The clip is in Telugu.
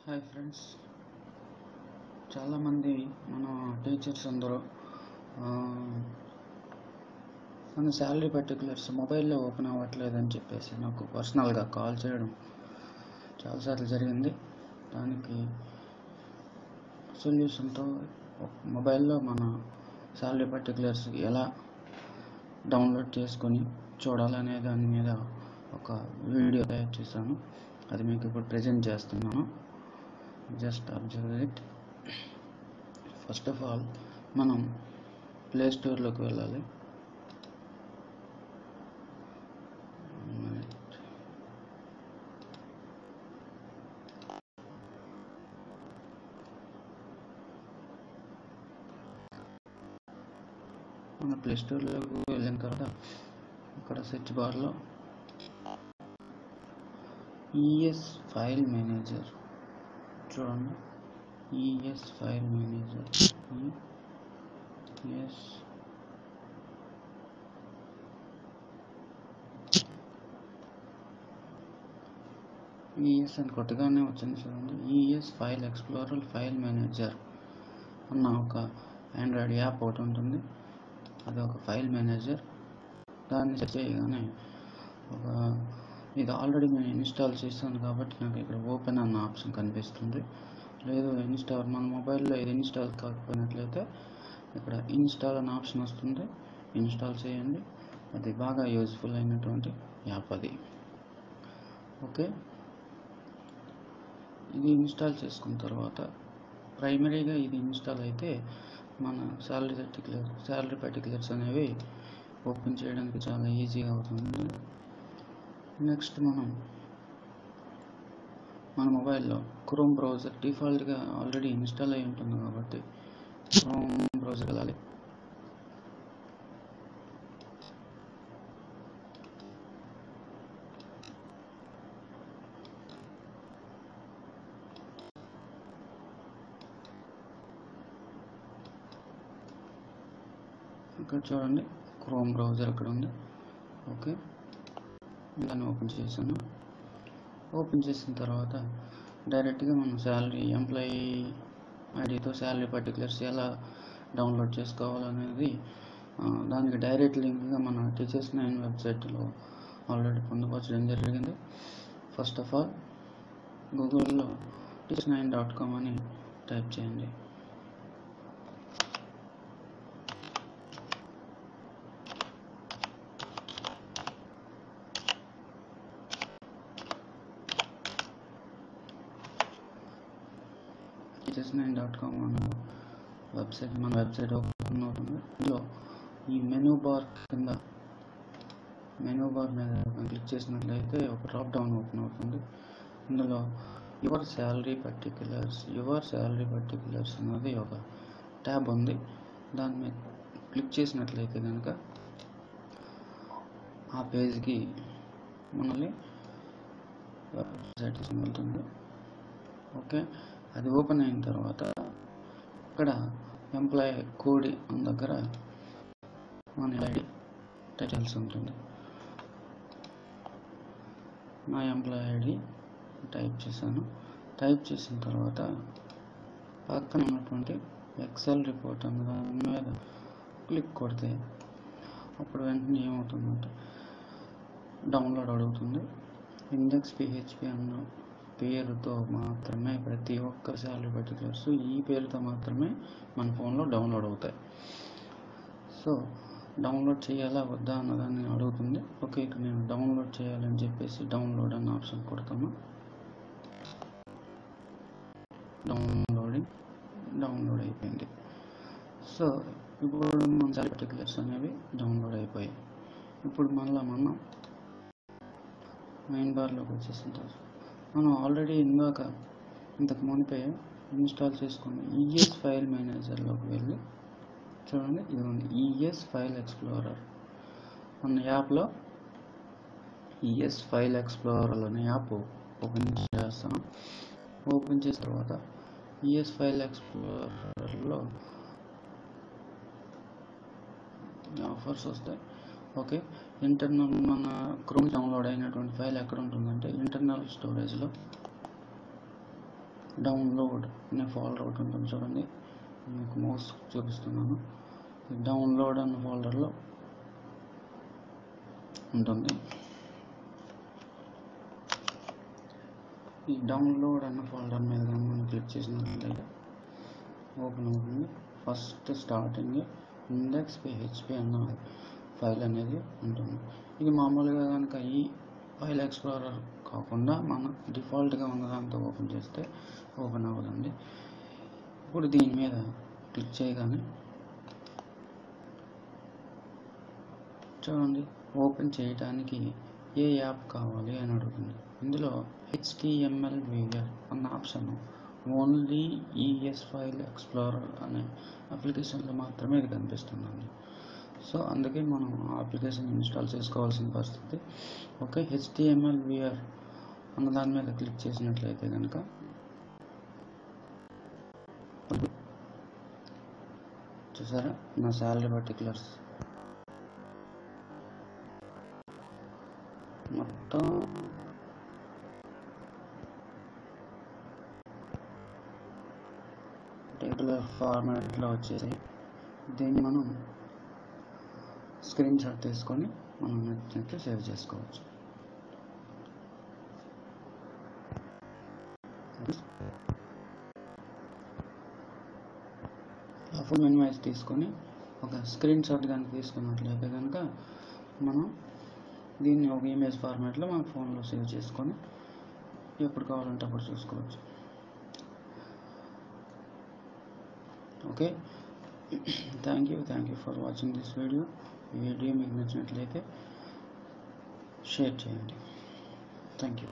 హాయ్ ఫ్రెండ్స్, చాలామంది మన టీచర్స్ అందరూ మన శాలరీ పర్టికులర్స్ మొబైల్లో ఓపెన్ అవ్వట్లేదని చెప్పేసి నాకు పర్సనల్గా కాల్ చేయడం చాలాసార్లు జరిగింది. దానికి సొల్యూషన్తో మొబైల్లో మన శాలరీ పర్టికులర్స్ ఎలా డౌన్లోడ్ చేసుకొని చూడాలనే దాని మీద ఒక వీడియో తయారు చేశాను. అది మీకు ఇప్పుడు ప్రజెంట్ చేస్తున్నాను. Just observe it. First of all మనం ప్లే స్టోర్లోకి వెళ్ళాలి. మన ప్లే స్టోర్లోకి వెళ్ళిన తర్వాత ఇక్కడ సెర్చ్ బార్లో ఈఎస్ ఫైల్ మేనేజర్ చూడండి. ఈఎస్ ఫైల్ మేనేజర్ ఈఎస్ అని కొట్టగానే వచ్చింది చూడండి. ES file explorer file manager అన్న ఒక ఆండ్రాయిడ్ యాప్ ఒకటి ఉంటుంది. అది ఒక ఫైల్ మేనేజర్. దాన్ని సెర్చ్ చేయగానే ఇది ఆల్రెడీ నేను ఇన్స్టాల్ చేశాను కాబట్టి నాకు ఇక్కడ ఓపెన్ అన్న ఆప్షన్ కనిపిస్తుంది. లేదు మన మొబైల్లో ఇది ఇన్స్టాల్ కాకపోయినట్లయితే ఇక్కడ ఇన్స్టాల్ అనే ఆప్షన్ వస్తుంది. ఇన్స్టాల్ చేయండి. అది బాగా యూజ్ఫుల్ అయినటువంటి యాప్ అది. ఓకే, ఇది ఇన్స్టాల్ చేసుకున్న తర్వాత ప్రైమరీగా ఇది ఇన్స్టాల్ అయితే మన శాలరీ పర్టికులర్స్ అనేవి ఓపెన్ చేయడానికి చాలా ఈజీగా అవుతుంది. నెక్స్ట్ మన మొబైల్లో క్రోమ్ బ్రౌజర్ డిఫాల్ట్గా ఆల్రెడీ ఇన్స్టాల్ అయి ఉంటుంది కాబట్టి క్రోమ్ బ్రౌజర్ వెళ్ళాలి. ఇక్కడ చూడండి, క్రోమ్ బ్రౌజర్ అక్కడ ఉంది. ఓకే, దాన్ని ఓపెన్ చేశాను. ఓపెన్ చేసిన తర్వాత డైరెక్ట్గా మనం ఎంప్లాయీ ఐడితో శాలరీ పర్టికులర్స్ ఎలా డౌన్లోడ్ చేసుకోవాలనేది దానికి డైరెక్ట్ లింక్గా మన Teachers9 వెబ్సైట్లో ఆల్రెడీ పొందుపరచడం జరిగింది. ఫస్ట్ ఆఫ్ ఆల్ గూగుల్లో teachers9.com అని టైప్ చేయండి. teachers9.com అన్న మన వెబ్సైట్ ఓపెన్ అవుతుంది. ఇందులో ఈ మెనూ బార్ మీద క్లిక్ చేసినట్లయితే ఒక డ్రాప్ డౌన్ ఓపెన్ అవుతుంది. ఇందులో యువర్ శాలరీ పర్టికులర్స్ అన్నది ఒక ట్యాబ్ ఉంది. దాని మీద క్లిక్ చేసినట్లయితే కనుక ఆ పేజ్కి మనల్ని వెబ్సైట్ వెళ్తుంది. ఓకే, అది ఓపెన్ అయిన తర్వాత ఇక్కడ ఎంప్లాయీ కోడ్ దగ్గర మన ఐడి టైటిల్స్ ఉంటుంది. నా ఎంప్లాయీ ఐడి టైప్ చేశాను. టైప్ చేసిన తర్వాత పక్కన ఉన్నటువంటి ఎక్సెల్ రిపోర్ట్ అన్న దాని మీద క్లిక్ కొడితే అప్పుడు వెంటనే ఏమవుతుందంటే డౌన్లోడ్ అడుగుతుంది. ఇండెక్స్ PHP అన్న పేరుతో మాత్రమే ప్రతి ఒక్క శాలరీ పర్టికులర్స్ ఈ పేరుతో మాత్రమే మన ఫోన్లో డౌన్లోడ్ అవుతాయి. సో డౌన్లోడ్ చేయాలా వద్దా అన్నదాన్ని అడుగుతుంది. ఓకే, ఇక్కడ నేను డౌన్లోడ్ చేయాలని చెప్పేసి డౌన్లోడ్ అన్న ఆప్షన్ కొడతాను. డౌన్లోడ్ అయిపోయింది. సో ఇప్పుడు మన శాలరీ పర్టికులర్స్ అనేవి డౌన్లోడ్ అయిపోయాయి. ఇప్పుడు మళ్ళీ మనం మెయిన్ బార్లోకి వచ్చేసింటారు. మనం ఆల్రెడీ ఇంతకు మునిపే ఇన్స్టాల్ చేసుకున్న ఈఎస్ ఫైల్ మేనేజర్లోకి వెళ్ళి చూడండి, ఇది ఉంది ఈఎస్ ఫైల్ ఎక్స్ప్లోరర్ అన్న యాప్లో. ఈఎస్ ఫైల్ ఎక్స్ప్లోరర్ అనే యాప్ ఓపెన్ చేస్తాను. ఓపెన్ చేసిన తర్వాత ఈఎస్ ఫైల్ ఎక్స్ప్లోరర్లో ఆఫర్స్ వస్తాయి. ఓకే, ఇంటర్నల్ మన క్రోమ్ డౌన్లోడ్ అయినటువంటి ఫైల్ ఎక్కడ ఉంటుందంటే ఇంటర్నల్ స్టోరేజ్లో డౌన్లోడ్ అనే ఫోల్డర్ ఒకటి ఉంటుంది చూడండి, మీకు మౌస్ చూపిస్తున్నాను. డౌన్లోడ్ అనే ఫోల్డర్లో ఉంటుంది. ఈ డౌన్లోడ్ అన్న ఫోల్డర్ మీద కానీ మనం క్లిక్ చేసినట్లయితే ఓపెన్ అవుతుంది. ఫస్ట్ స్టార్టింగ్ index.php అన్న ఫైల్ అనేది ఉంటుంది. ఇది మామూలుగా కనుక ఈ ఫైల్ ఎక్స్ప్లోరర్ కాకుండా మనం డిఫాల్ట్గా ఉన్నదాంతో ఓపెన్ చేస్తే ఓపెన్ అవ్వదండి. ఇప్పుడు దీని మీద క్లిక్ చేయగానే చూడండి, ఓపెన్ చేయడానికి ఏ యాప్ కావాలి అని అడుగుతుంది. ఇందులో HTML వీవర్ అన్న option only ES file explorer అనే అప్లికేషన్లో మాత్రమే ఇది కనిపిస్తుందండి. సో అందుకే మనం ఆ అప్లికేషన్ ఇన్స్టాల్ చేసుకోవాల్సిన పరిస్థితి. ఓకే, HTML వీవర్ అన్న దాని మీద క్లిక్ చేసినట్లయితే కనుక చూసారా, నా శాలరీ పర్టికులర్స్ మొత్తం టేబులర్ ఫార్మాట్లో వచ్చేసి దీన్ని మనం స్క్రీన్ షాట్ తీసుకొని మనం నచ్చినట్లు సేవ్ చేసుకోవచ్చు. ఫుల్ మినిమైజ్ తీసుకొని ఒక స్క్రీన్ షాట్ కనుక తీసుకున్నట్లయితే కనుక మనం దీన్ని ఒక ఇమేజ్ ఫార్మాట్లో మన ఫోన్లో సేవ్ చేసుకొని ఎప్పుడు కావాలంటే అప్పుడు చూసుకోవచ్చు. Okay, thank you for watching this video. ఈ వీడియో మీకు నచ్చినట్లయితే షేర్ చేయండి. Thank you.